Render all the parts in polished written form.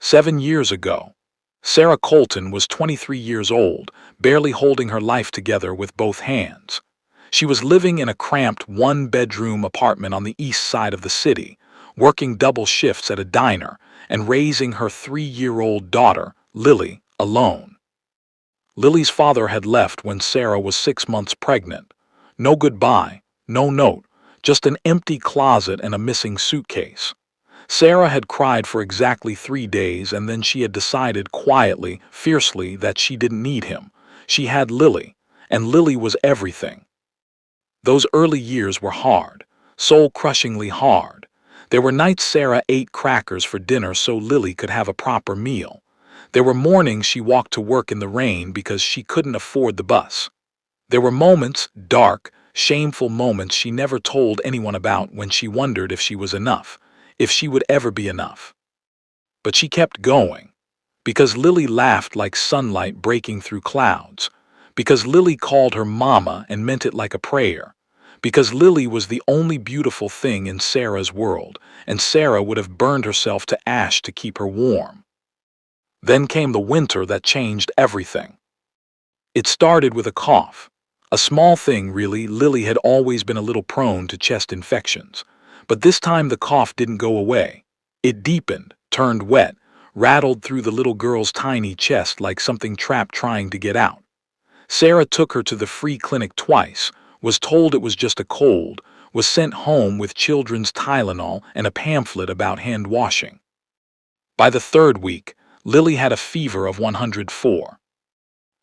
7 years ago, Sarah Colton was 23 years old, barely holding her life together with both hands. She was living in a cramped one-bedroom apartment on the east side of the city, working double shifts at a diner, and raising her 3-year-old daughter, Lily, alone. Lily's father had left when Sarah was 6 months pregnant. No goodbye, no note, just an empty closet and a missing suitcase. Sarah had cried for exactly 3 days, and then she had decided quietly, fiercely, that she didn't need him. She had Lily, and Lily was everything. Those early years were hard, soul-crushingly hard. There were nights Sarah ate crackers for dinner so Lily could have a proper meal. There were mornings she walked to work in the rain because she couldn't afford the bus. There were moments, dark, shameful moments she never told anyone about, when she wondered if she was enough, if she would ever be enough. But she kept going. Because Lily laughed like sunlight breaking through clouds. Because Lily called her mama and meant it like a prayer. Because Lily was the only beautiful thing in Sarah's world, and Sarah would have burned herself to ash to keep her warm. Then came the winter that changed everything. It started with a cough. A small thing, really. Lily had always been a little prone to chest infections. But this time the cough didn't go away. It deepened, turned wet, rattled through the little girl's tiny chest like something trapped trying to get out. Sarah took her to the free clinic twice, was told it was just a cold, was sent home with children's Tylenol and a pamphlet about hand washing. By the third week, Lily had a fever of 104.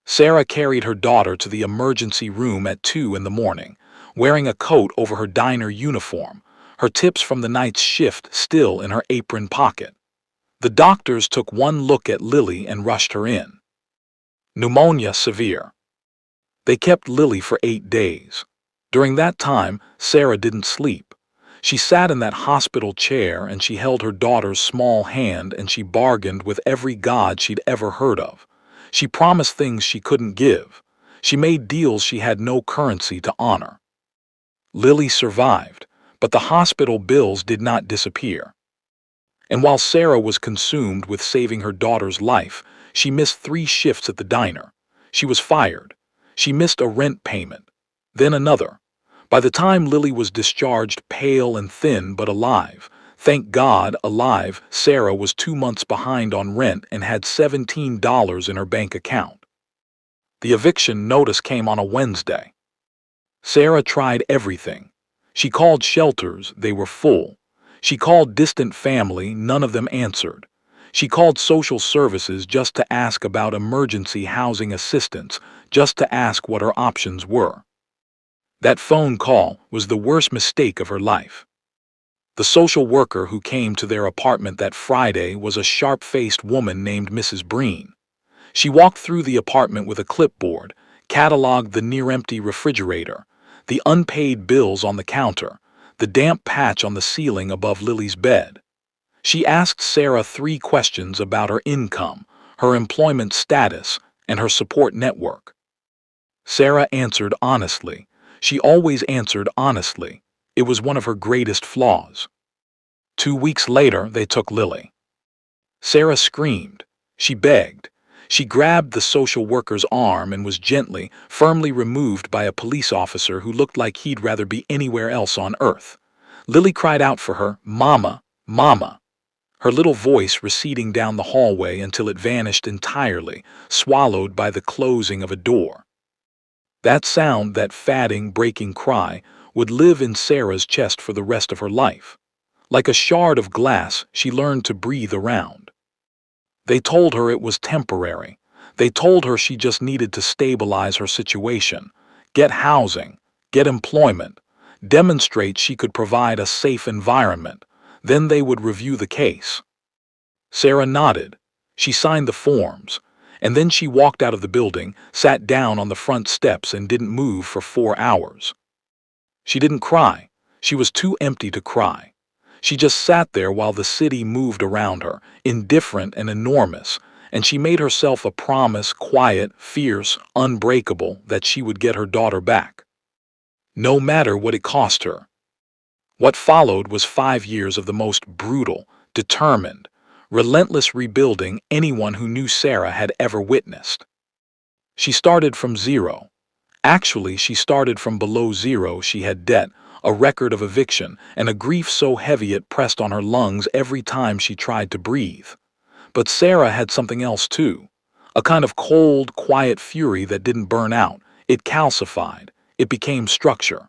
Sarah carried her daughter to the emergency room at 2 in the morning, wearing a coat over her diner uniform, her tips from the night's shift still in her apron pocket. The doctors took one look at Lily and rushed her in. Pneumonia severe. They kept Lily for 8 days. During that time, Sarah didn't sleep. She sat in that hospital chair and she held her daughter's small hand and she bargained with every god she'd ever heard of. She promised things she couldn't give. She made deals she had no currency to honor. Lily survived, but the hospital bills did not disappear. And while Sarah was consumed with saving her daughter's life, she missed 3 shifts at the diner. She was fired. She missed a rent payment. Then another. By the time Lily was discharged, pale and thin but alive, thank God alive, Sarah was 2 months behind on rent and had $17 in her bank account. The eviction notice came on a Wednesday. Sarah tried everything. She called shelters, they were full. She called distant family, none of them answered. She called social services just to ask about emergency housing assistance, just to ask what her options were. That phone call was the worst mistake of her life. The social worker who came to their apartment that Friday was a sharp-faced woman named Mrs. Breen. She walked through the apartment with a clipboard, cataloged the near-empty refrigerator, the unpaid bills on the counter, the damp patch on the ceiling above Lily's bed. She asked Sarah 3 questions about her income, her employment status, and her support network. Sarah answered honestly. She always answered honestly. It was one of her greatest flaws. 2 weeks later, they took Lily. Sarah screamed. She begged. She grabbed the social worker's arm and was gently, firmly removed by a police officer who looked like he'd rather be anywhere else on earth. Lily cried out for her, "Mama, Mama." Her little voice receding down the hallway until it vanished entirely, swallowed by the closing of a door. That sound, that fadding, breaking cry, would live in Sarah's chest for the rest of her life. Like a shard of glass, she learned to breathe around. They told her it was temporary. They told her she just needed to stabilize her situation, get housing, get employment, demonstrate she could provide a safe environment. Then they would review the case. Sarah nodded. She signed the forms. And then she walked out of the building, sat down on the front steps and didn't move for 4 hours. She didn't cry. She was too empty to cry. She just sat there while the city moved around her, indifferent and enormous, and she made herself a promise, quiet, fierce, unbreakable, that she would get her daughter back. No matter what it cost her. What followed was 5 years of the most brutal, determined, relentless rebuilding anyone who knew Sarah had ever witnessed. She started from zero. Actually, she started from below zero. She had debt, a record of eviction, and a grief so heavy it pressed on her lungs every time she tried to breathe. But Sarah had something else too. A kind of cold, quiet fury that didn't burn out. It calcified. It became structure.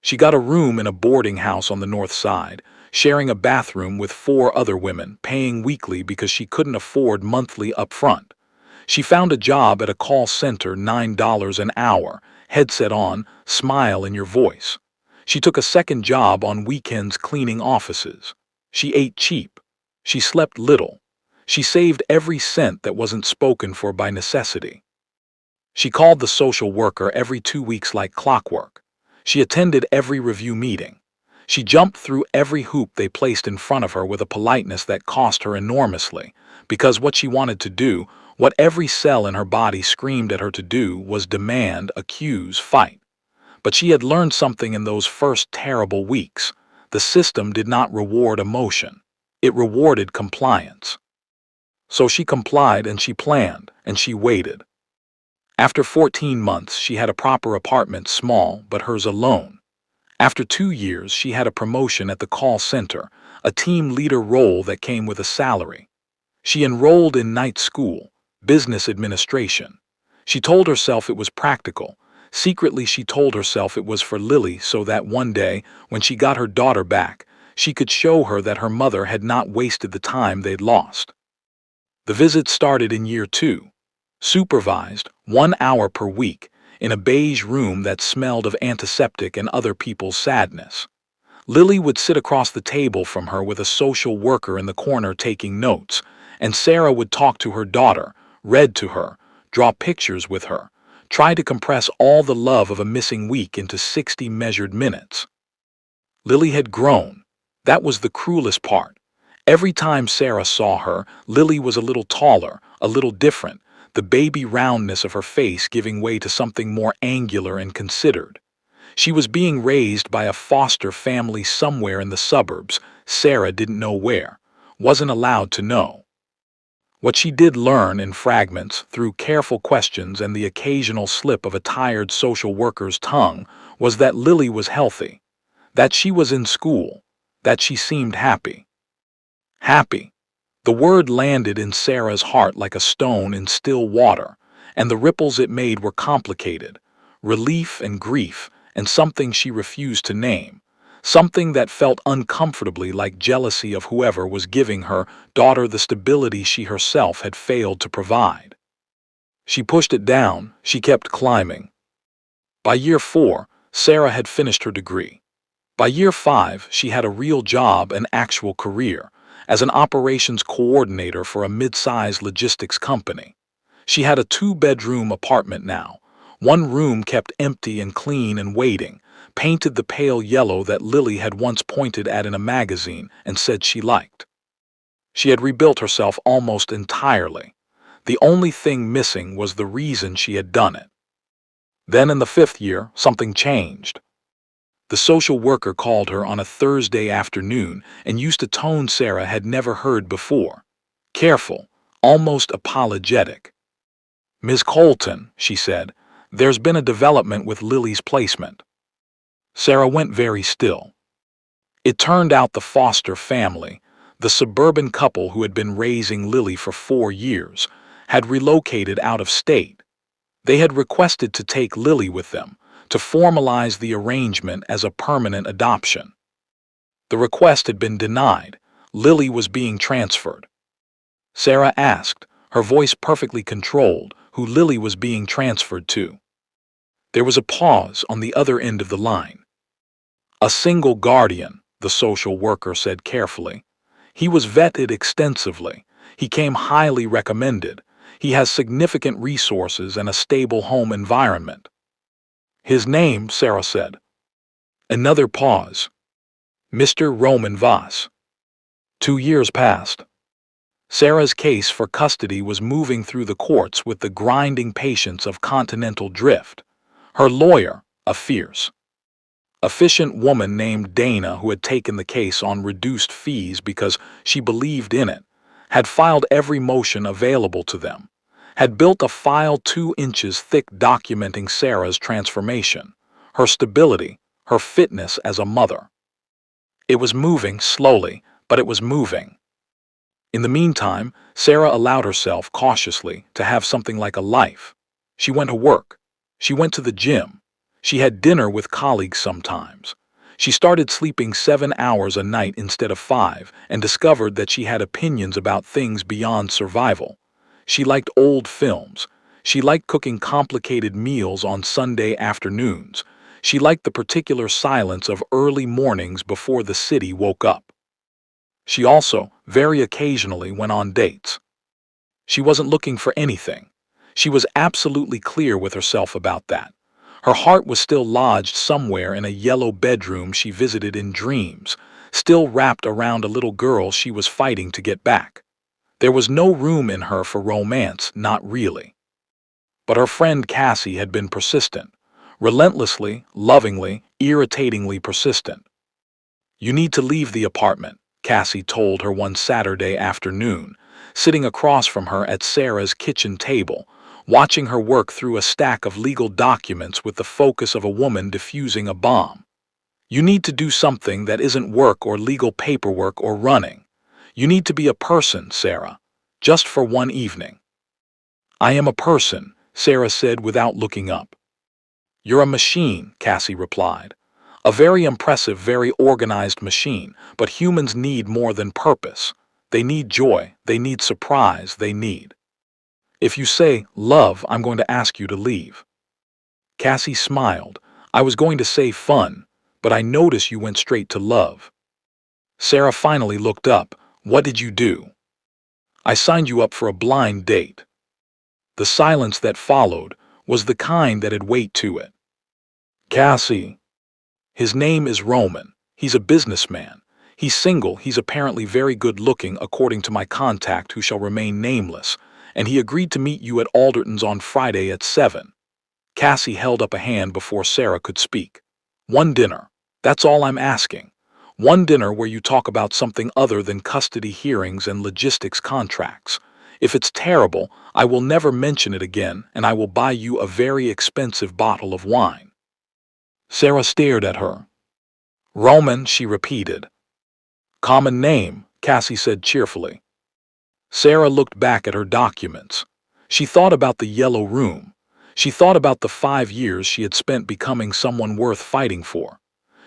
She got a room in a boarding house on the north side, sharing a bathroom with 4 other women, paying weekly because she couldn't afford monthly upfront. She found a job at a call center, $9 an hour, headset on, smile in your voice. She took a second job on weekends cleaning offices. She ate cheap. She slept little. She saved every cent that wasn't spoken for by necessity. She called the social worker every 2 weeks like clockwork. She attended every review meeting. She jumped through every hoop they placed in front of her with a politeness that cost her enormously, because what she wanted to do, what every cell in her body screamed at her to do, was demand, accuse, fight. But she had learned something in those first terrible weeks. The system did not reward emotion. It rewarded compliance. So she complied and she planned and she waited. After 14 months, she had a proper apartment, small, but hers alone. After 2 years, she had a promotion at the call center, a team leader role that came with a salary. She enrolled in night school, business administration. She told herself it was practical. Secretly, she told herself it was for Lily so that one day, when she got her daughter back, she could show her that her mother had not wasted the time they'd lost. The visit started in year 2. Supervised, 1 hour per week, in a beige room that smelled of antiseptic and other people's sadness. Lily would sit across the table from her with a social worker in the corner taking notes, and Sarah would talk to her daughter, read to her, draw pictures with her, try to compress all the love of a missing week into 60 measured minutes. Lily had grown. That was the cruelest part. Every time Sarah saw her, Lily was a little taller, a little different, the baby roundness of her face giving way to something more angular and considered. She was being raised by a foster family somewhere in the suburbs. Sarah didn't know where, wasn't allowed to know. What she did learn in fragments, through careful questions and the occasional slip of a tired social worker's tongue, was that Lily was healthy, that she was in school, that she seemed happy. Happy. The word landed in Sarah's heart like a stone in still water, and the ripples it made were complicated. Relief and grief, and something she refused to name. Something that felt uncomfortably like jealousy of whoever was giving her daughter the stability she herself had failed to provide. She pushed it down, she kept climbing. By year 4, Sarah had finished her degree. By year 5, she had a real job, an actual career, as an operations coordinator for a mid-sized logistics company. She had a 2-bedroom apartment now. One room kept empty and clean and waiting, painted the pale yellow that Lily had once pointed at in a magazine and said she liked. She had rebuilt herself almost entirely. The only thing missing was the reason she had done it. Then in the 5th year, something changed. The social worker called her on a Thursday afternoon and used a tone Sarah had never heard before. Careful, almost apologetic. "Ms. Colton," she said, "there's been a development with Lily's placement." Sarah went very still. It turned out the foster family, the suburban couple who had been raising Lily for 4 years, had relocated out of state. They had requested to take Lily with them, to formalize the arrangement as a permanent adoption. The request had been denied. Lily was being transferred. Sarah asked, her voice perfectly controlled, who Lily was being transferred to. There was a pause on the other end of the line. "A single guardian," the social worker said carefully. "He was vetted extensively. He came highly recommended. He has significant resources and a stable home environment." "His name," Sarah said. Another pause. "Mr. Roman Voss." 2 years passed. Sarah's case for custody was moving through the courts with the grinding patience of continental drift. Her lawyer, a fierce, efficient woman named Dana, who had taken the case on reduced fees because she believed in it, had filed every motion available to them, had built a file 2 inches thick documenting Sarah's transformation, her stability, her fitness as a mother. It was moving slowly, but it was moving. In the meantime, Sarah allowed herself cautiously to have something like a life. She went to work. She went to the gym. She had dinner with colleagues sometimes. She started sleeping 7 hours a night instead of 5 and discovered that she had opinions about things beyond survival. She liked old films. She liked cooking complicated meals on Sunday afternoons. She liked the particular silence of early mornings before the city woke up. She also, very occasionally, went on dates. She wasn't looking for anything. She was absolutely clear with herself about that. Her heart was still lodged somewhere in a yellow bedroom she visited in dreams, still wrapped around a little girl she was fighting to get back. There was no room in her for romance, not really. But her friend Cassie had been persistent, relentlessly, lovingly, irritatingly persistent. "You need to leave the apartment," Cassie told her one Saturday afternoon, sitting across from her at Sarah's kitchen table, watching her work through a stack of legal documents with the focus of a woman defusing a bomb. "You need to do something that isn't work or legal paperwork or running. You need to be a person, Sarah, just for one evening." "I am a person," Sarah said without looking up. "You're a machine," Cassie replied. "A very impressive, very organized machine, but humans need more than purpose. They need joy, they need surprise, they need. If you say, love, I'm going to ask you to leave." Cassie smiled. "I was going to say fun, but I noticed you went straight to love." Sarah finally looked up. "What did you do?" "I signed you up for a blind date." The silence that followed was the kind that had weight to it. "Cassie. His name is Roman. He's a businessman. He's single. He's apparently very good looking, according to my contact who shall remain nameless, and he agreed to meet you at Alderton's on Friday at 7. Cassie held up a hand before Sarah could speak. "One dinner. That's all I'm asking. One dinner where you talk about something other than custody hearings and logistics contracts. If it's terrible, I will never mention it again, and I will buy you a very expensive bottle of wine." Sarah stared at her. "Roman," she repeated. "Common name," Cassie said cheerfully. Sarah looked back at her documents. She thought about the yellow room. She thought about the 5 years she had spent becoming someone worth fighting for.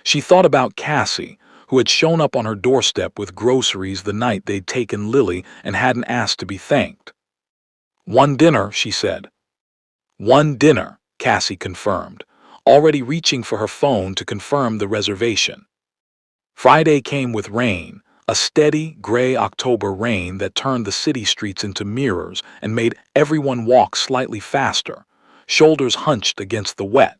She thought about Cassie, who had shown up on her doorstep with groceries the night they'd taken Lily and hadn't asked to be thanked. "One dinner," she said. "One dinner," Cassie confirmed, already reaching for her phone to confirm the reservation. Friday came with rain, a steady, gray October rain that turned the city streets into mirrors and made everyone walk slightly faster, shoulders hunched against the wet.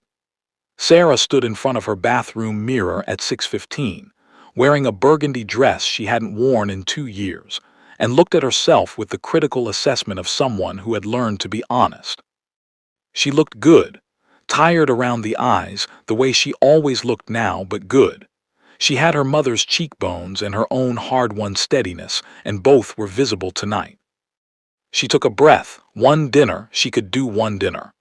Sarah stood in front of her bathroom mirror at 6:15, wearing a burgundy dress she hadn't worn in 2 years, and looked at herself with the critical assessment of someone who had learned to be honest. She looked good, tired around the eyes, the way she always looked now, but good. She had her mother's cheekbones and her own hard-won steadiness, and both were visible tonight. She took a breath. One dinner, she could do one dinner.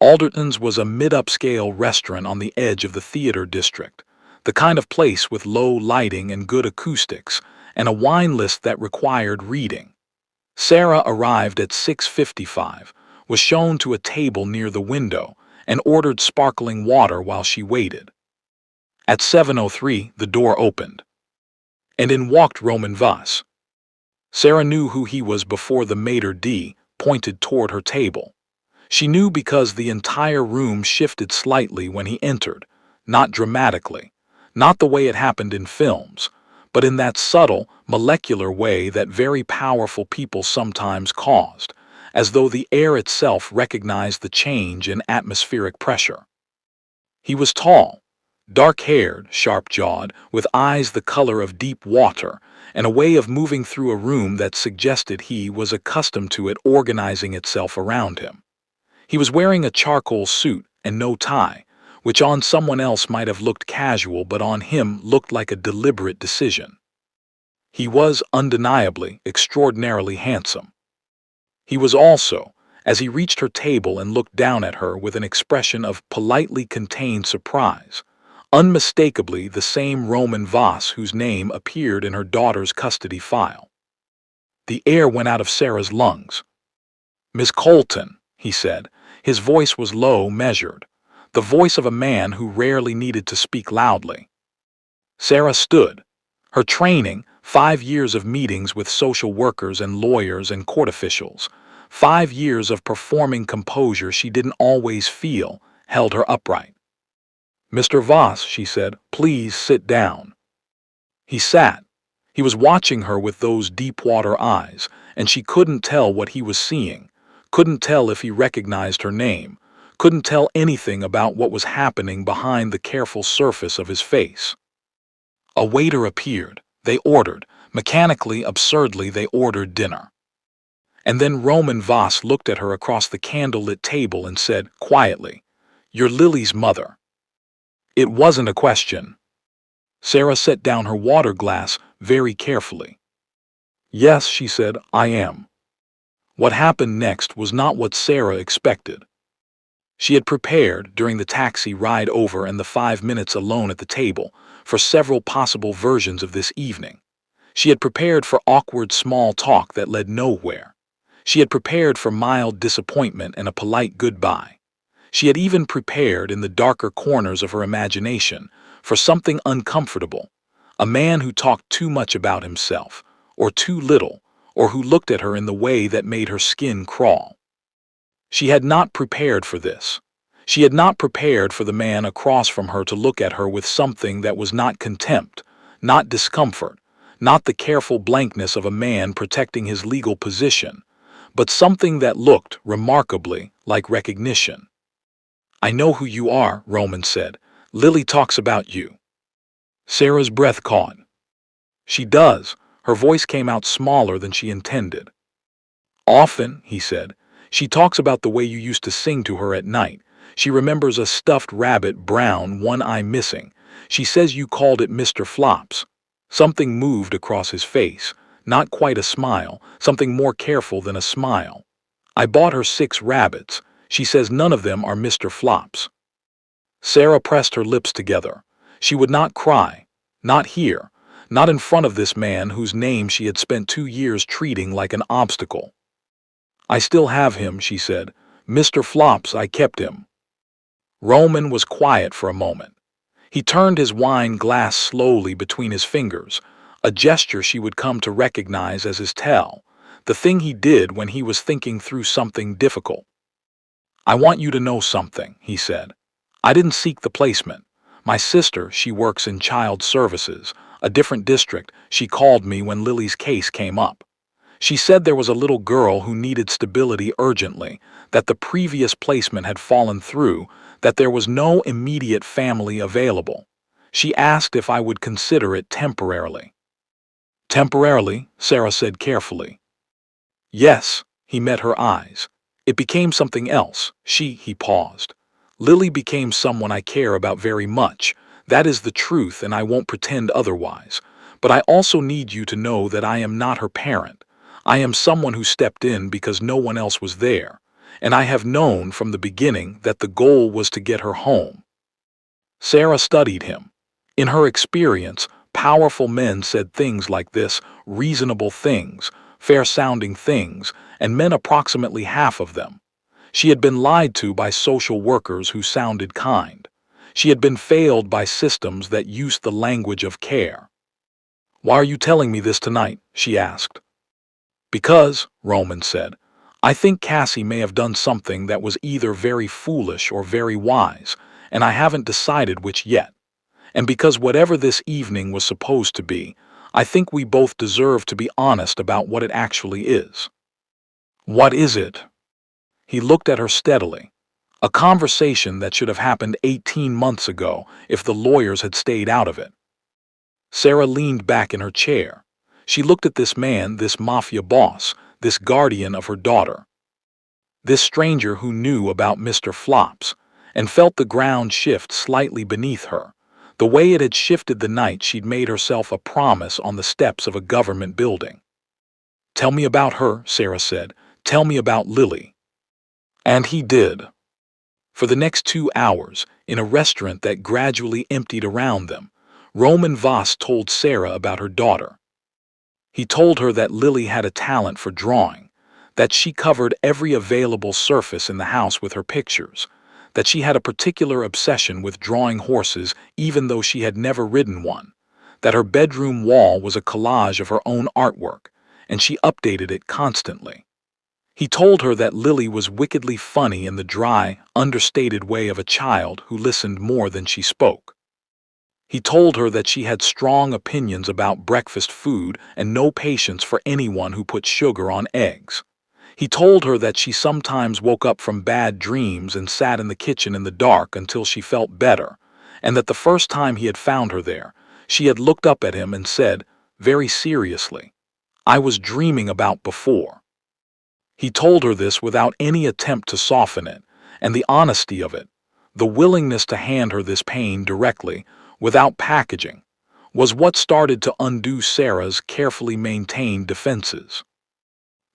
Alderton's was a mid-upscale restaurant on the edge of the theater district, the kind of place with low lighting and good acoustics, and a wine list that required reading. Sarah arrived at 6:55, was shown to a table near the window, and ordered sparkling water while she waited. At 7:03, the door opened, and in walked Roman Voss. Sarah knew who he was before the maitre d' pointed toward her table. She knew because the entire room shifted slightly when he entered, not dramatically, not the way it happened in films, but in that subtle, molecular way that very powerful people sometimes caused, as though the air itself recognized the change in atmospheric pressure. He was tall, dark-haired, sharp-jawed, with eyes the color of deep water, and a way of moving through a room that suggested he was accustomed to it organizing itself around him. He was wearing a charcoal suit and no tie, which on someone else might have looked casual but on him looked like a deliberate decision. He was undeniably extraordinarily handsome. He was also, as he reached her table and looked down at her with an expression of politely contained surprise, unmistakably the same Roman Voss whose name appeared in her daughter's custody file. The air went out of Sarah's lungs. "Miss Colton," he said. His voice was low, measured, the voice of a man who rarely needed to speak loudly. Sarah stood. Her training, 5 years of meetings with social workers and lawyers and court officials, 5 years of performing composure she didn't always feel, held her upright. "Mr. Voss," she said, "please sit down." He sat. He was watching her with those deep-water eyes, and she couldn't tell what he was seeing, couldn't tell if he recognized her name, couldn't tell anything about what was happening behind the careful surface of his face. A waiter appeared. They ordered. Mechanically, absurdly, they ordered dinner. And then Roman Voss looked at her across the candlelit table and said, quietly, "You're Lily's mother." It wasn't a question. Sarah set down her water glass very carefully. "Yes," she said, "I am." What happened next was not what Sarah expected. She had prepared, during the taxi ride over and the 5 minutes alone at the table, for several possible versions of this evening. She had prepared for awkward small talk that led nowhere. She had prepared for mild disappointment and a polite goodbye. She had even prepared, in the darker corners of her imagination, for something uncomfortable, a man who talked too much about himself, or too little, or who looked at her in the way that made her skin crawl. She had not prepared for this. She had not prepared for the man across from her to look at her with something that was not contempt, not discomfort, not the careful blankness of a man protecting his legal position, but something that looked, remarkably, like recognition. "I know who you are," Roman said. "Lily talks about you." Sarah's breath caught. "She does." Her voice came out smaller than she intended. "Often," he said. "She talks about the way you used to sing to her at night. She remembers a stuffed rabbit, brown, one eye missing. She says you called it Mr. Flops." Something moved across his face, not quite a smile, something more careful than a smile. "I bought her 6 rabbits. She says none of them are Mr. Flops." Sarah pressed her lips together. She would not cry, not here, not in front of this man whose name she had spent 2 years treating like an obstacle. "I still have him," she said. "Mr. Flops, I kept him." Roman was quiet for a moment. He turned his wine glass slowly between his fingers, a gesture she would come to recognize as his tell, the thing he did when he was thinking through something difficult. "I want you to know something," he said. "I didn't seek the placement. My sister, she works in child services, a different district. She called me when Lily's case came up. She said there was a little girl who needed stability urgently, that the previous placement had fallen through, that there was no immediate family available. She asked if I would consider it temporarily." "Temporarily," Sarah said carefully. "Yes." He met her eyes. "It became something else. He paused. "Lily became someone I care about very much. That is the truth, and I won't pretend otherwise. But I also need you to know that I am not her parent. I am someone who stepped in because no one else was there. And I have known from the beginning that the goal was to get her home." Sarah studied him. In her experience, powerful men said things like this, reasonable things, fair-sounding things, and meant approximately half of them. She had been lied to by social workers who sounded kind. She had been failed by systems that used the language of care. "Why are you telling me this tonight?" she asked. "Because," Roman said, "I think Cassie may have done something that was either very foolish or very wise, and I haven't decided which yet. And because whatever this evening was supposed to be, I think we both deserve to be honest about what it actually is." "What is it?" He looked at her steadily. A conversation that should have happened 18 months ago if the lawyers had stayed out of it. Sarah leaned back in her chair. She looked at this man, this mafia boss, this guardian of her daughter. This stranger who knew about Mr. Flops, and felt the ground shift slightly beneath her, The way it had shifted the night she'd made herself a promise on the steps of a government building. "Tell me about her," Sarah said. "Tell me about Lily." And he did. For the next 2 hours, in a restaurant that gradually emptied around them, Roman Voss told Sarah about her daughter. He told her that Lily had a talent for drawing, that she covered every available surface in the house with her pictures, that she had a particular obsession with drawing horses even though she had never ridden one, that her bedroom wall was a collage of her own artwork, and she updated it constantly. He told her that Lily was wickedly funny in the dry, understated way of a child who listened more than she spoke. He told her that she had strong opinions about breakfast food and no patience for anyone who put sugar on eggs. He told her that she sometimes woke up from bad dreams and sat in the kitchen in the dark until she felt better, and that the first time he had found her there, she had looked up at him and said, very seriously, "I was dreaming about before." He told her this without any attempt to soften it, and the honesty of it, the willingness to hand her this pain directly, without packaging, was what started to undo Sarah's carefully maintained defenses.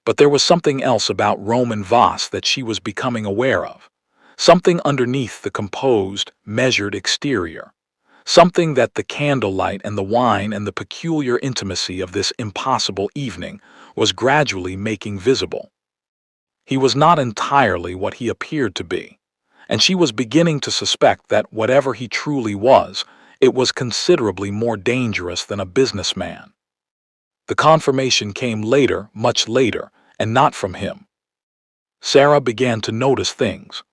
But there was something else about Roman Voss that she was becoming aware of, something underneath the composed, measured exterior, something that the candlelight and the wine and the peculiar intimacy of this impossible evening was gradually making visible. He was not entirely what he appeared to be, and she was beginning to suspect that whatever he truly was, it was considerably more dangerous than a businessman. The confirmation came later, much later, and not from him. Sarah began to notice things.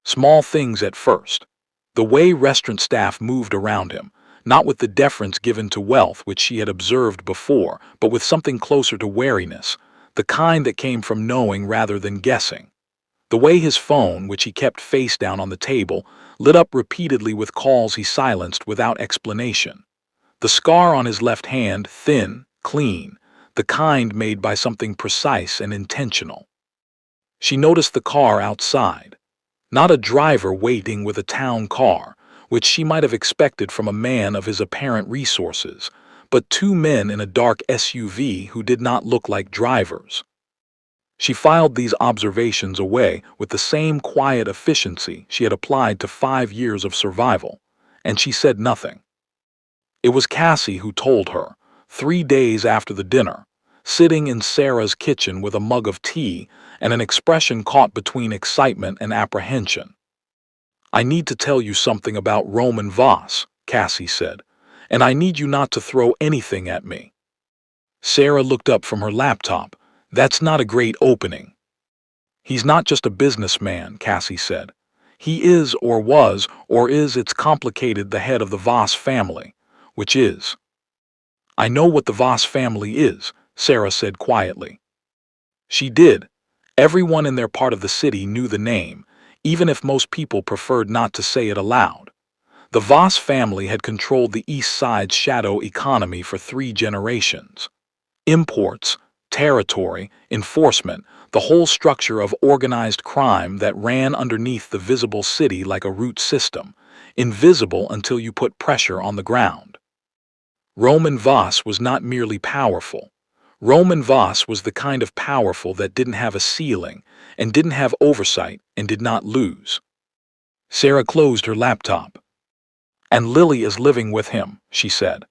Small things at first. The way restaurant staff moved around him, not with the deference given to wealth which she had observed before, but with something closer to wariness, the kind that came from knowing rather than guessing. The way his phone, which he kept face down on the table, lit up repeatedly with calls he silenced without explanation. The scar on his left hand, thin, clean, the kind made by something precise and intentional. She noticed the car outside. Not a driver waiting with a town car, which she might have expected from a man of his apparent resources, but two men in a dark SUV who did not look like drivers. She filed these observations away with the same quiet efficiency she had applied to 5 years of survival, and she said nothing. It was Cassie who told her, 3 days after the dinner, sitting in Sarah's kitchen with a mug of tea and an expression caught between excitement and apprehension. "I need to tell you something about Roman Voss," Cassie said, "and I need you not to throw anything at me." Sarah looked up from her laptop. "That's not a great opening." "He's not just a businessman," Cassie said. "He is or was or is it's complicated the head of the Voss family, which is." "I know what the Voss family is," Sarah said quietly. She did. Everyone in their part of the city knew the name, even if most people preferred not to say it aloud. The Voss family had controlled the East Side's shadow economy for 3 generations. Imports, territory, enforcement, the whole structure of organized crime that ran underneath the visible city like a root system, invisible until you put pressure on the ground. Roman Voss was not merely powerful. Roman Voss was the kind of powerful that didn't have a ceiling, and didn't have oversight, and did not lose. Sarah closed her laptop. "And Lily is living with him," she said.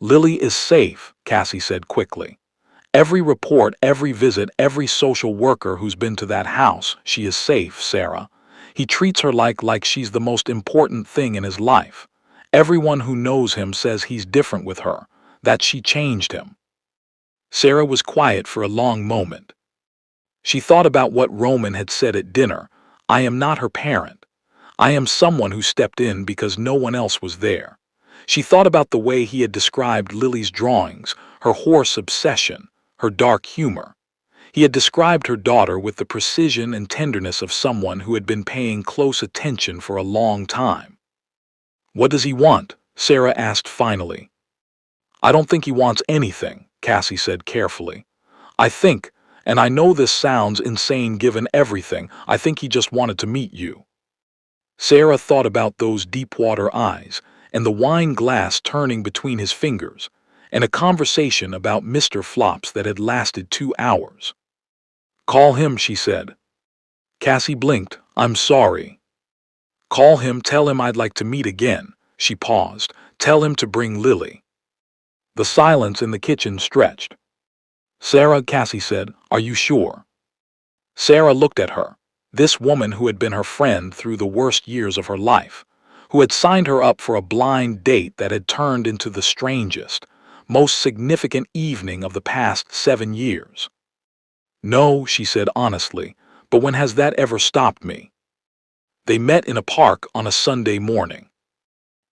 "Lily is safe," Cassie said quickly. "Every report, every visit, every social worker who's been to that house, she is safe, Sarah. He treats her like she's the most important thing in his life. Everyone who knows him says he's different with her, that she changed him." Sarah was quiet for a long moment. She thought about what Roman had said at dinner. "I am not her parent. I am someone who stepped in because no one else was there." She thought about the way he had described Lily's drawings, her horse obsession, her dark humor. He had described her daughter with the precision and tenderness of someone who had been paying close attention for a long time. "What does he want?" Sarah asked finally. "I don't think he wants anything," Cassie said carefully. "I think, and I know this sounds insane given everything, I think he just wanted to meet you." Sarah thought about those deep-water eyes, and the wine glass turning between his fingers, and a conversation about Mr. Flops that had lasted 2 hours. "Call him," she said. Cassie blinked. "I'm sorry." "Call him, tell him I'd like to meet again." She paused. "Tell him to bring Lily." The silence in the kitchen stretched. "Sarah," Cassie said, "are you sure?" Sarah looked at her. This woman who had been her friend through the worst years of her life, who had signed her up for a blind date that had turned into the strangest, most significant evening of the past 7 years. "No," she said honestly, "but when has that ever stopped me?" They met in a park on a Sunday morning.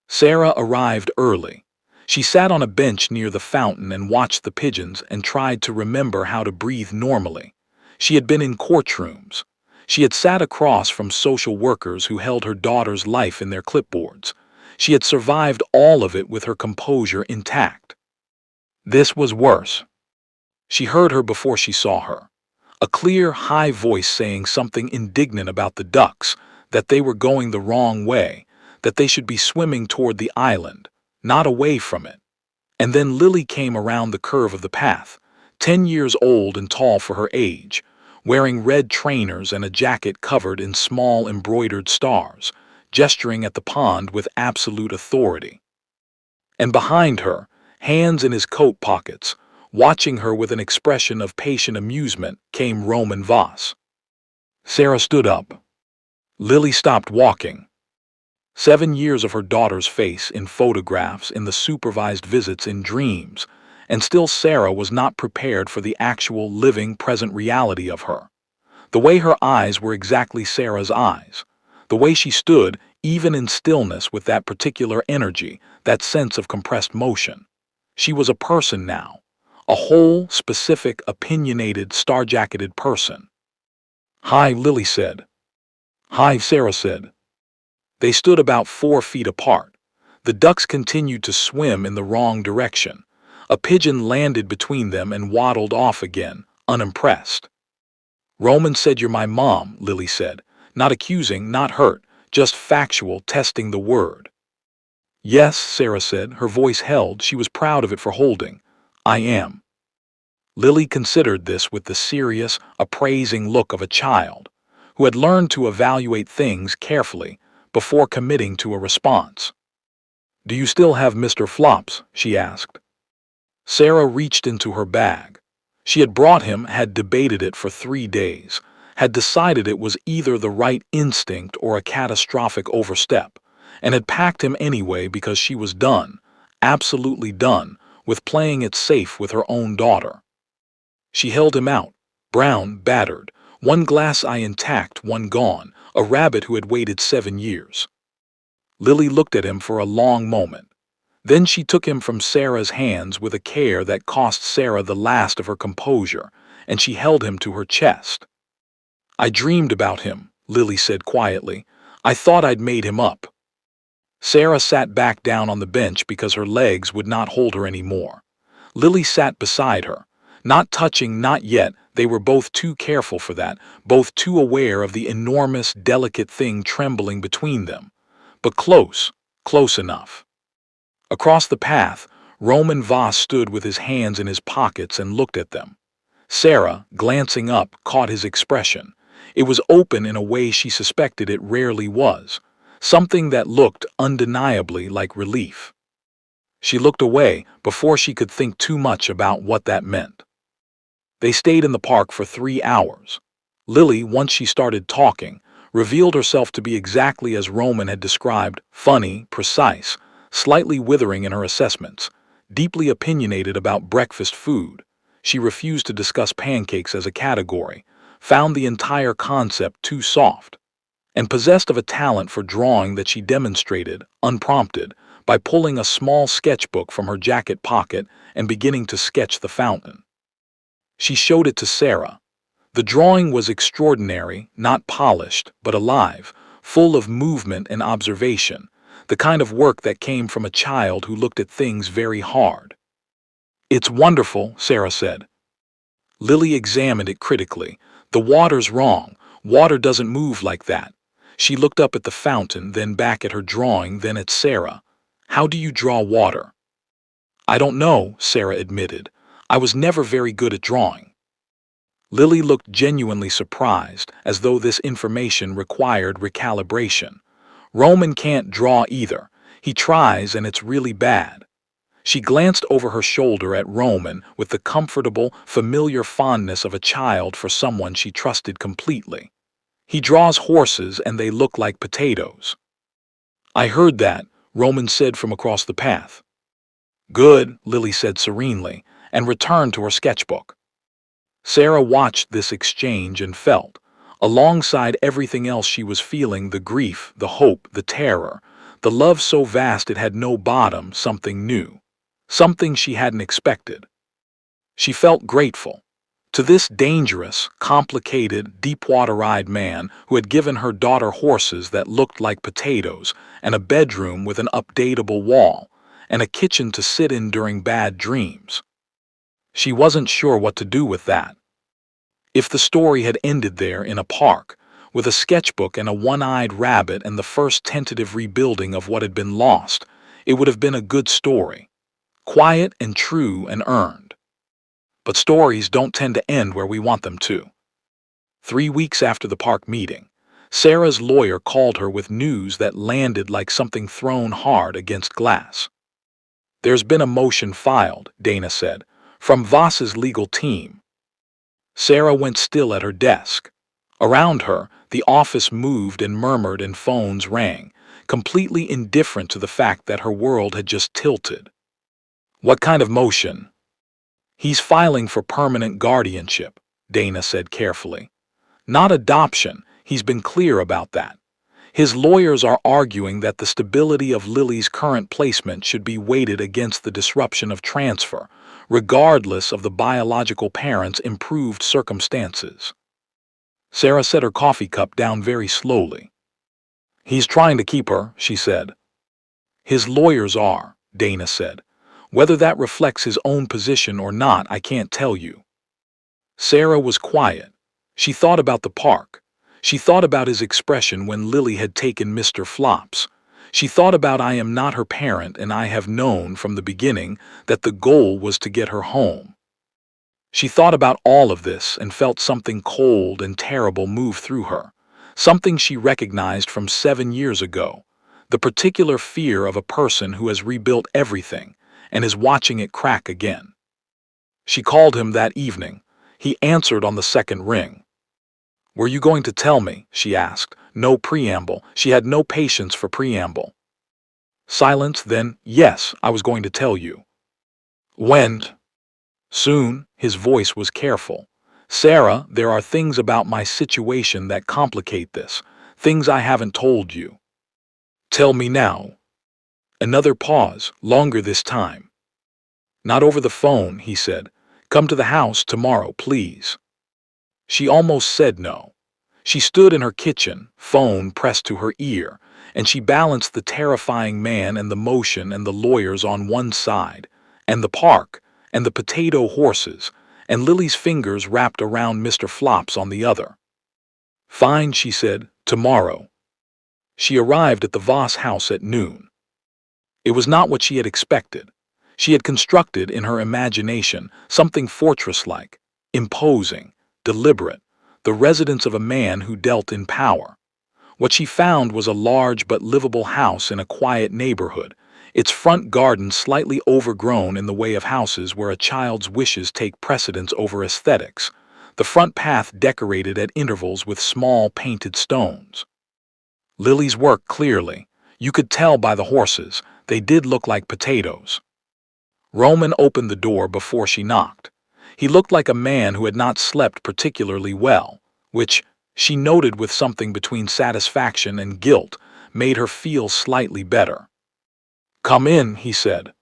Sarah arrived early. She sat on a bench near the fountain and watched the pigeons and tried to remember how to breathe normally. She had been in courtrooms. She had sat across from social workers who held her daughter's life in their clipboards. She had survived all of it with her composure intact. This was worse. She heard her before she saw her. A clear, high voice saying something indignant about the ducks, that they were going the wrong way, that they should be swimming toward the island, not away from it. And then Lily came around the curve of the path, 10 years old and tall for her age, wearing red trainers and a jacket covered in small embroidered stars, gesturing at the pond with absolute authority. And behind her, hands in his coat pockets, watching her with an expression of patient amusement, came Roman Voss. Sarah stood up. Lily stopped walking. 7 years of her daughter's face in photographs, in the supervised visits, in dreams, and still Sarah was not prepared for the actual living present reality of her. The way her eyes were exactly Sarah's eyes. The way she stood, even in stillness, with that particular energy, that sense of compressed motion. She was a person now. A whole, specific, opinionated, star-jacketed person. "Hi," Lily said. "Hi," Sarah said. They stood about 4 feet apart. The ducks continued to swim in the wrong direction. A pigeon landed between them and waddled off again, unimpressed. "Roman said you're my mom," Lily said. Not accusing, not hurt, just factual, testing the word. "Yes," Sarah said, her voice held. She was proud of it for holding. "I am." Lily considered this with the serious, appraising look of a child who had learned to evaluate things carefully before committing to a response. "Do you still have Mr. Flops?" she asked. Sarah reached into her bag. She had brought him, had debated it for 3 days, had decided it was either the right instinct or a catastrophic overstep, and had packed him anyway because she was done, absolutely done, with playing it safe with her own daughter. She held him out, brown, battered, one glass eye intact, one gone, a rabbit who had waited 7 years. Lily looked at him for a long moment. Then she took him from Sarah's hands with a care that cost Sarah the last of her composure, and she held him to her chest. "I dreamed about him," Lily said quietly. "I thought I'd made him up." Sarah sat back down on the bench because her legs would not hold her anymore. Lily sat beside her. Not touching, not yet. They were both too careful for that, both too aware of the enormous, delicate thing trembling between them. But close, close enough. Across the path, Roman Voss stood with his hands in his pockets and looked at them. Sarah, glancing up, caught his expression. It was open in a way she suspected it rarely was, something that looked undeniably like relief. She looked away before she could think too much about what that meant. They stayed in the park for 3 hours. Lily, once she started talking, revealed herself to be exactly as Roman had described, funny, precise, slightly withering in her assessments, deeply opinionated about breakfast food. She refused to discuss pancakes as a category, found the entire concept too soft, and possessed of a talent for drawing that she demonstrated, unprompted, by pulling a small sketchbook from her jacket pocket and beginning to sketch the fountain. She showed it to Sarah. The drawing was extraordinary, not polished, but alive, full of movement and observation, the kind of work that came from a child who looked at things very hard. "It's wonderful," Sarah said. Lily examined it critically. "The water's wrong. Water doesn't move like that." She looked up at the fountain, then back at her drawing, then at Sarah. How do you draw water? I don't know, Sarah admitted. I was never very good at drawing. Lily looked genuinely surprised, as though this information required recalibration. Roman can't draw either. He tries and it's really bad. She glanced over her shoulder at Roman with the comfortable, familiar fondness of a child for someone she trusted completely. He draws horses and they look like potatoes. I heard that, Roman said from across the path. Good, Lily said serenely, and returned to her sketchbook. Sarah watched this exchange and felt, alongside everything else she was feeling, the grief, the hope, the terror, the love so vast it had no bottom, something new. Something she hadn't expected. She felt grateful to this dangerous, complicated, deep-water-eyed man who had given her daughter horses that looked like potatoes, and a bedroom with an updatable wall, and a kitchen to sit in during bad dreams. She wasn't sure what to do with that. If the story had ended there in a park, with a sketchbook and a one-eyed rabbit and the first tentative rebuilding of what had been lost, it would have been a good story. Quiet and true and earned. But stories don't tend to end where we want them to. 3 weeks after the park meeting, Sarah's lawyer called her with news that landed like something thrown hard against glass. There's been a motion filed, Dana said, from Voss's legal team. Sarah went still at her desk. Around her, the office moved and murmured and phones rang, completely indifferent to the fact that her world had just tilted. What kind of motion? He's filing for permanent guardianship, Dana said carefully. Not adoption, he's been clear about that. His lawyers are arguing that the stability of Lily's current placement should be weighted against the disruption of transfer, regardless of the biological parent's improved circumstances. Sarah set her coffee cup down very slowly. He's trying to keep her, she said. His lawyers are, Dana said. Whether that reflects his own position or not, I can't tell you. Sarah was quiet. She thought about the park. She thought about his expression when Lily had taken Mr. Flops. She thought about I am not her parent and I have known from the beginning that the goal was to get her home. She thought about all of this and felt something cold and terrible move through her, something she recognized from 7 years ago, the particular fear of a person who has rebuilt everything and is watching it crack again. She called him that evening. He answered on the second ring. Were you going to tell me? She asked. No preamble. She had no patience for preamble. Silence, then, yes, I was going to tell you. When? Soon, his voice was careful. Sarah, there are things about my situation that complicate this, things I haven't told you. Tell me now. Another pause, longer this time. Not over the phone, he said. Come to the house tomorrow, please. She almost said no. She stood in her kitchen, phone pressed to her ear, and she balanced the terrifying man and the motion and the lawyers on one side, and the park, and the potato horses, and Lily's fingers wrapped around Mr. Flops on the other. Fine, she said, tomorrow. She arrived at the Voss house at noon. It was not what she had expected. She had constructed in her imagination something fortress-like, imposing, deliberate, the residence of a man who dealt in power. What she found was a large but livable house in a quiet neighborhood, its front garden slightly overgrown in the way of houses where a child's wishes take precedence over aesthetics, the front path decorated at intervals with small painted stones. Lily's work clearly. You could tell by the horses. They did look like potatoes. Roman opened the door before she knocked. He looked like a man who had not slept particularly well, which, she noted with something between satisfaction and guilt, made her feel slightly better. Come in, he said.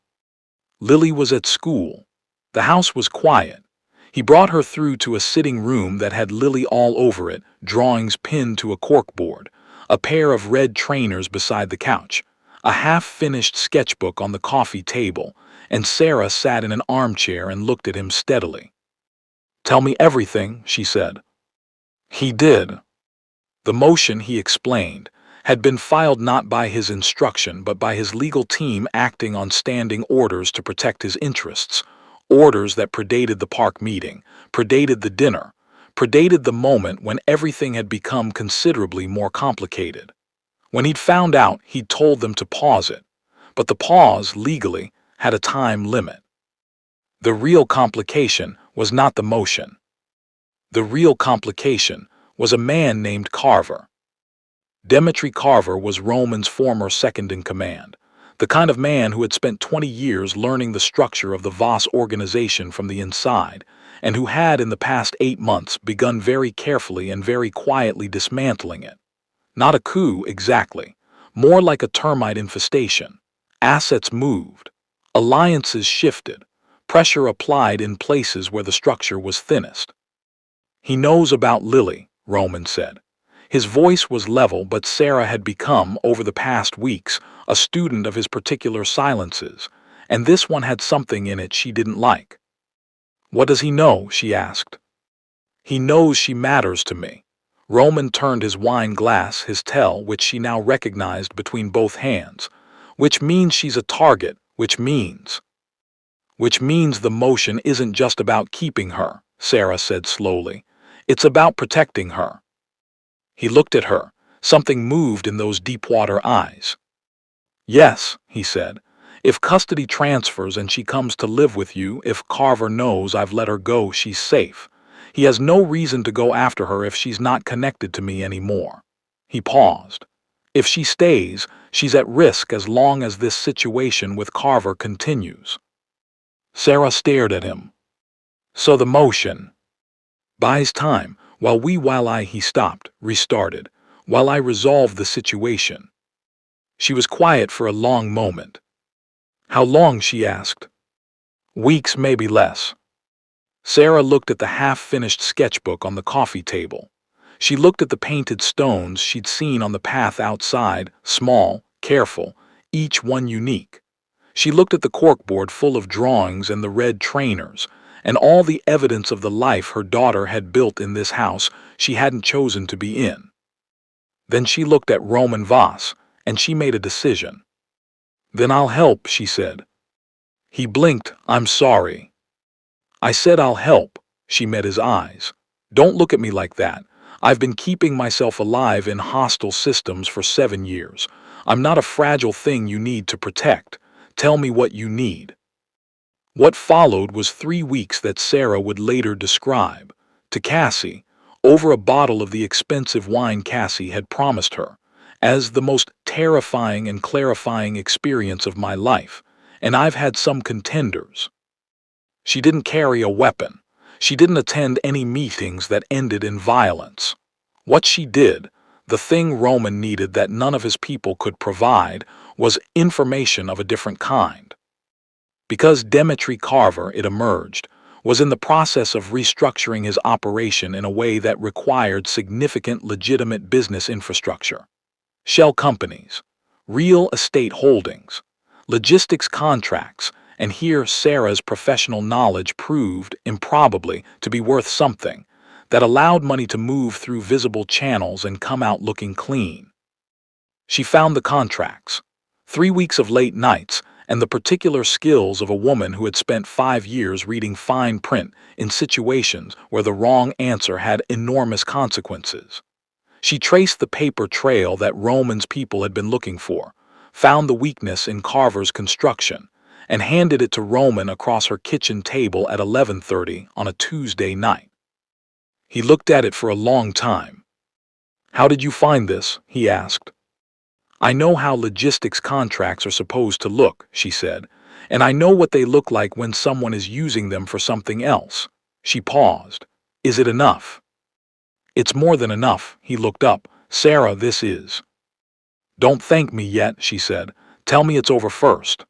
Lily was at school. The house was quiet. He brought her through to a sitting room that had Lily all over it, drawings pinned to a corkboard, a pair of red trainers beside the couch, a half-finished sketchbook on the coffee table, and Sarah sat in an armchair and looked at him steadily. Tell me everything, she said. He did. The motion, he explained, had been filed not by his instruction but by his legal team acting on standing orders to protect his interests, orders that predated the park meeting, predated the dinner, predated the moment when everything had become considerably more complicated. When he'd found out, he'd told them to pause it, but the pause, legally, had a time limit. The real complication was not the motion. The real complication was a man named Carver. Demetri Carver was Roman's former second-in-command, the kind of man who had spent 20 years learning the structure of the Voss organization from the inside, and who had in the past 8 months begun very carefully and very quietly dismantling it. Not a coup exactly, more like a termite infestation. Assets moved, alliances shifted, pressure applied in places where the structure was thinnest. "He knows about Lily," Roman said. His voice was level, but Sarah had become, over the past weeks, a student of his particular silences, and this one had something in it she didn't like. "What does he know?" she asked. "He knows she matters to me." Roman turned his wine glass, his tell, which she now recognized, between both hands. "Which means she's a target, which means the motion isn't just about keeping her," Sarah said slowly. "It's about protecting her." He looked at her. Something moved in those deep-water eyes. "Yes," he said. "If custody transfers and she comes to live with you, if Carver knows I've let her go, she's safe. He has no reason to go after her if she's not connected to me anymore." He paused. "If she stays, she's at risk as long as this situation with Carver continues." Sarah stared at him. "So the motion buys time, he stopped, restarted, while I resolve the situation." She was quiet for a long moment. "How long?" she asked. "Weeks, maybe less." Sarah looked at the half-finished sketchbook on the coffee table. She looked at the painted stones she'd seen on the path outside, small, careful, each one unique. She looked at the corkboard full of drawings and the red trainers, and all the evidence of the life her daughter had built in this house she hadn't chosen to be in. Then she looked at Roman Voss, and she made a decision. "Then I'll help," she said. He blinked. "I'm sorry." "I said I'll help." She met his eyes. "Don't look at me like that. I've been keeping myself alive in hostile systems for 7 years. I'm not a fragile thing you need to protect. Tell me what you need." What followed was 3 weeks that Sarah would later describe to Cassie, over a bottle of the expensive wine Cassie had promised her, as the most terrifying and clarifying experience of my life, and I've had some contenders. She didn't carry a weapon. She didn't attend any meetings that ended in violence. What she did, the thing Roman needed that none of his people could provide, was information of a different kind. Because Demetri Carver, it emerged, was in the process of restructuring his operation in a way that required significant legitimate business infrastructure. Shell companies, real estate holdings, logistics contracts, and here Sarah's professional knowledge proved, improbably, to be worth something, that allowed money to move through visible channels and come out looking clean. She found the contracts. 3 weeks of late nights, and the particular skills of a woman who had spent 5 years reading fine print in situations where the wrong answer had enormous consequences. She traced the paper trail that Roman's people had been looking for, found the weakness in Carver's construction, and handed it to Roman across her kitchen table at 11:30 on a Tuesday night. He looked at it for a long time. "How did you find this?" he asked. "I know how logistics contracts are supposed to look," she said, "and I know what they look like when someone is using them for something else." She paused. "Is it enough?" "It's more than enough." He looked up. "Sarah, this is—" "Don't thank me yet," she said. "Tell me it's over first."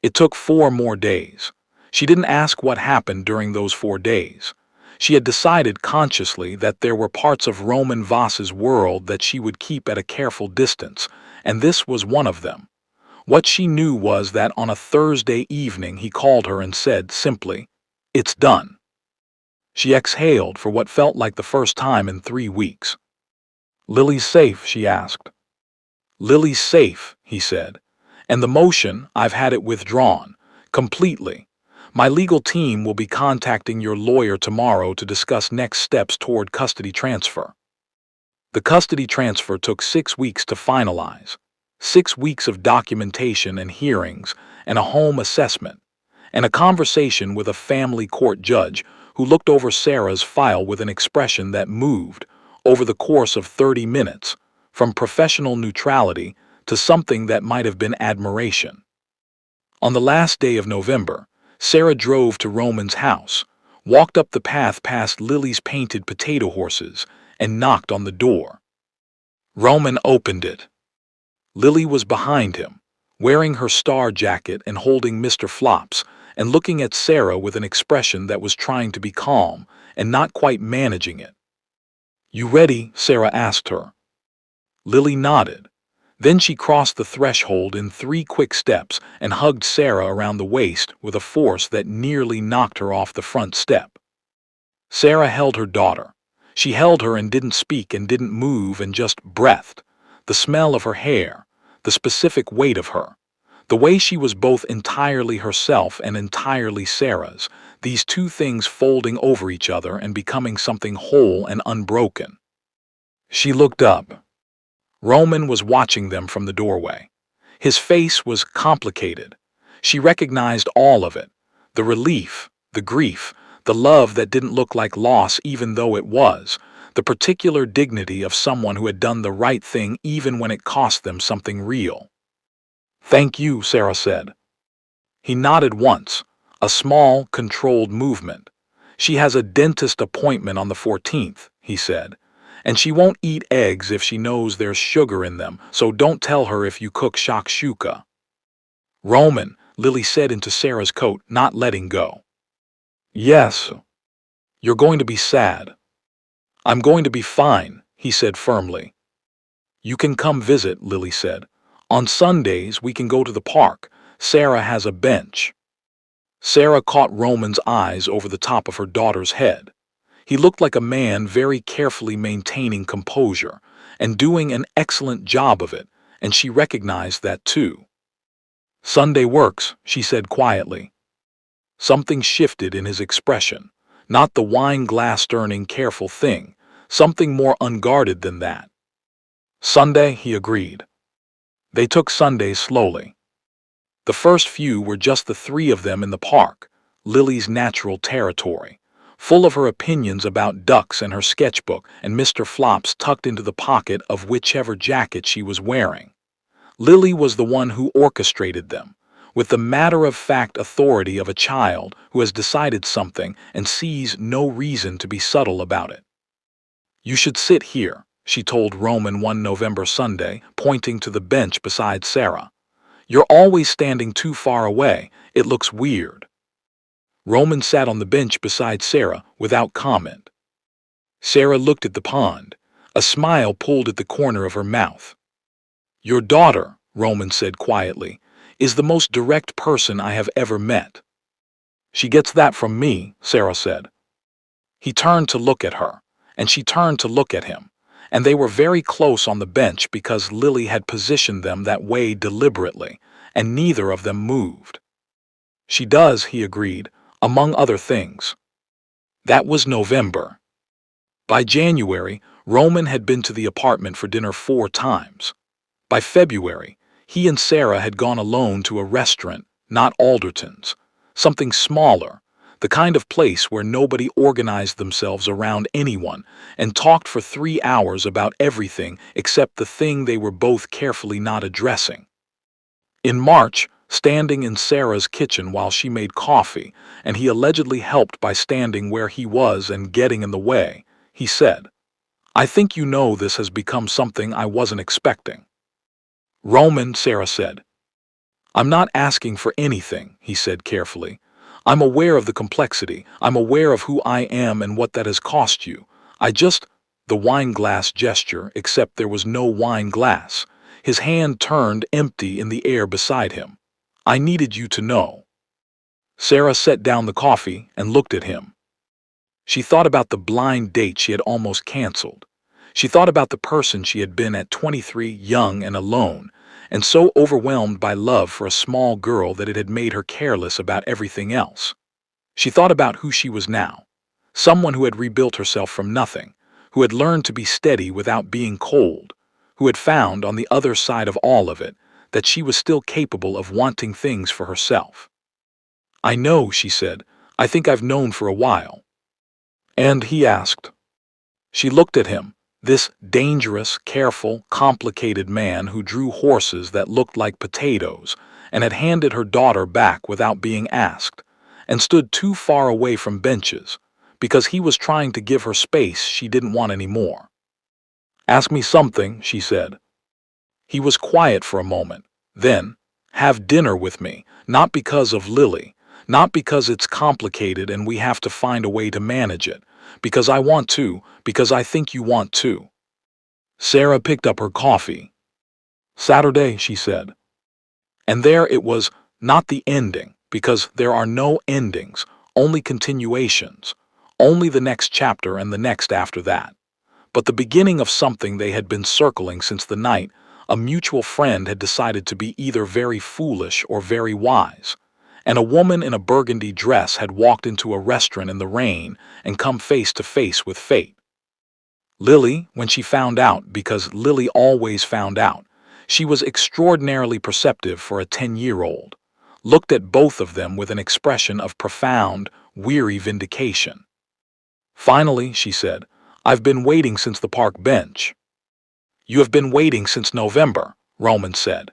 It took 4 more days. She didn't ask what happened during those 4 days. She had decided consciously that there were parts of Roman Voss's world that she would keep at a careful distance, and this was one of them. What she knew was that on a Thursday evening he called her and said simply, "It's done." She exhaled for what felt like the first time in 3 weeks. "Lily's safe?" she asked. "Lily's safe," he said. "And the motion, I've had it withdrawn. Completely. My legal team will be contacting your lawyer tomorrow to discuss next steps toward custody transfer." The custody transfer took 6 weeks to finalize. 6 weeks of documentation and hearings, and a home assessment, and a conversation with a family court judge who looked over Sarah's file with an expression that moved over the course of 30 minutes, from professional neutrality to something that might have been admiration. On the last day of November, Sarah drove to Roman's house, walked up the path past Lily's painted potato horses, and knocked on the door. Roman opened it. Lily was behind him, wearing her star jacket and holding Mr. Flops, and looking at Sarah with an expression that was trying to be calm and not quite managing it. "You ready?" Sarah asked her. Lily nodded. Then she crossed the threshold in 3 quick steps and hugged Sarah around the waist with a force that nearly knocked her off the front step. Sarah held her daughter. She held her and didn't speak and didn't move and just breathed. The smell of her hair, the specific weight of her, the way she was both entirely herself and entirely Sarah's, these two things folding over each other and becoming something whole and unbroken. She looked up. Roman was watching them from the doorway. His face was complicated. She recognized all of it: the relief, the grief, the love that didn't look like loss even though it was, the particular dignity of someone who had done the right thing even when it cost them something real. "Thank you," Sarah said. He nodded once, a small, controlled movement. "She has a dentist appointment on the 14th, he said. "And she won't eat eggs if she knows there's sugar in them, so don't tell her if you cook shakshuka." "Roman," Lily said into Sarah's coat, not letting go. "Yes." "You're going to be sad." "I'm going to be fine," he said firmly. "You can come visit," Lily said. "On Sundays we can go to the park. Sarah has a bench." Sarah caught Roman's eyes over the top of her daughter's head. He looked like a man very carefully maintaining composure, and doing an excellent job of it, and she recognized that too. "Sunday works," she said quietly. Something shifted in his expression, not the wine-glass-turning careful thing, something more unguarded than that. "Sunday," he agreed. They took Sundays slowly. The first few were just the 3 of them in the park, Lily's natural territory, full of her opinions about ducks and her sketchbook and Mr. Flops tucked into the pocket of whichever jacket she was wearing. Lily was the one who orchestrated them, with the matter-of-fact authority of a child who has decided something and sees no reason to be subtle about it. "You should sit here," she told Roman one November Sunday, pointing to the bench beside Sarah. "You're always standing too far away. It looks weird." Roman sat on the bench beside Sarah without comment. Sarah looked at the pond. A smile pulled at the corner of her mouth. "Your daughter," Roman said quietly, "is the most direct person I have ever met." "She gets that from me," Sarah said. He turned to look at her, and she turned to look at him, and they were very close on the bench because Lily had positioned them that way deliberately, and neither of them moved. "She does," he agreed, "among other things." That was November. By January, Roman had been to the apartment for dinner 4 times. By February, he and Sarah had gone alone to a restaurant, not Alderton's, something smaller, the kind of place where nobody organized themselves around anyone and talked for 3 hours about everything except the thing they were both carefully not addressing. In March, standing in Sarah's kitchen while she made coffee, and he allegedly helped by standing where he was and getting in the way, he said, "I think you know this has become something I wasn't expecting." "Roman," Sarah said. "I'm not asking for anything," he said carefully. "I'm aware of the complexity. I'm aware of who I am and what that has cost you. I just—" The wine glass gesture, except there was no wine glass. His hand turned empty in the air beside him. "I needed you to know." Sarah set down the coffee and looked at him. She thought about the blind date she had almost canceled. She thought about the person she had been at 23, young and alone, and so overwhelmed by love for a small girl that it had made her careless about everything else. She thought about who she was now, someone who had rebuilt herself from nothing, who had learned to be steady without being cold, who had found, on the other side of all of it, that she was still capable of wanting things for herself. "I know," she said. "I think I've known for a while." And he asked. She looked at him, this dangerous, careful, complicated man who drew horses that looked like potatoes and had handed her daughter back without being asked, and stood too far away from benches because he was trying to give her space she didn't want any more. "Ask me something," she said. He was quiet for a moment. Then, "Have dinner with me, not because of Lily, not because it's complicated and we have to find a way to manage it, because I want to, because I think you want to." Sarah picked up her coffee. "Saturday," she said. And there it was, not the ending, because there are no endings, only continuations, only the next chapter and the next after that, but the beginning of something they had been circling since the night a mutual friend had decided to be either very foolish or very wise, and a woman in a burgundy dress had walked into a restaurant in the rain and come face to face with fate. Lily, when she found out, because Lily always found out, she was extraordinarily perceptive for a 10-year-old, looked at both of them with an expression of profound, weary vindication. "Finally," she said, "I've been waiting since the park bench." "You have been waiting since November," Roman said.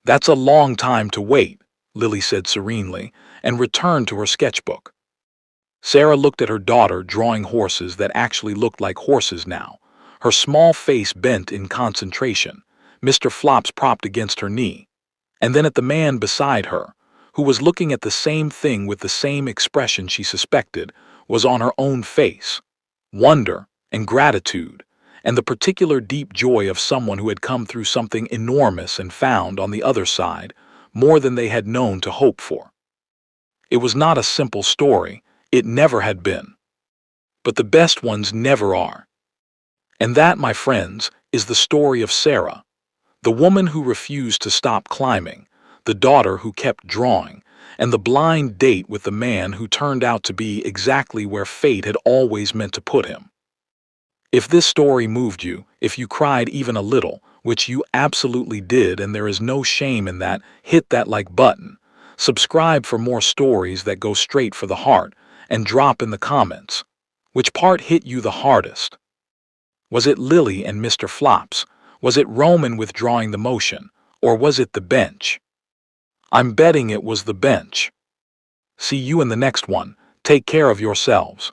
"That's a long time to wait," Lily said serenely, and returned to her sketchbook. Sarah looked at her daughter drawing horses that actually looked like horses now, her small face bent in concentration, Mr. Flops propped against her knee, and then at the man beside her, who was looking at the same thing with the same expression she suspected was on her own face: wonder and gratitude, and the particular deep joy of someone who had come through something enormous and found, on the other side, more than they had known to hope for. It was not a simple story. It never had been. But the best ones never are. And that, my friends, is the story of Sarah, the woman who refused to stop climbing, the daughter who kept drawing, and the blind date with the man who turned out to be exactly where fate had always meant to put him. If this story moved you, if you cried even a little, which you absolutely did, and there is no shame in that, hit that like button. Subscribe for more stories that go straight for the heart, and drop in the comments. Which part hit you the hardest? Was it Lily and Mr. Flops? Was it Roman withdrawing the motion? Or was it the bench? I'm betting it was the bench. See you in the next one. Take care of yourselves.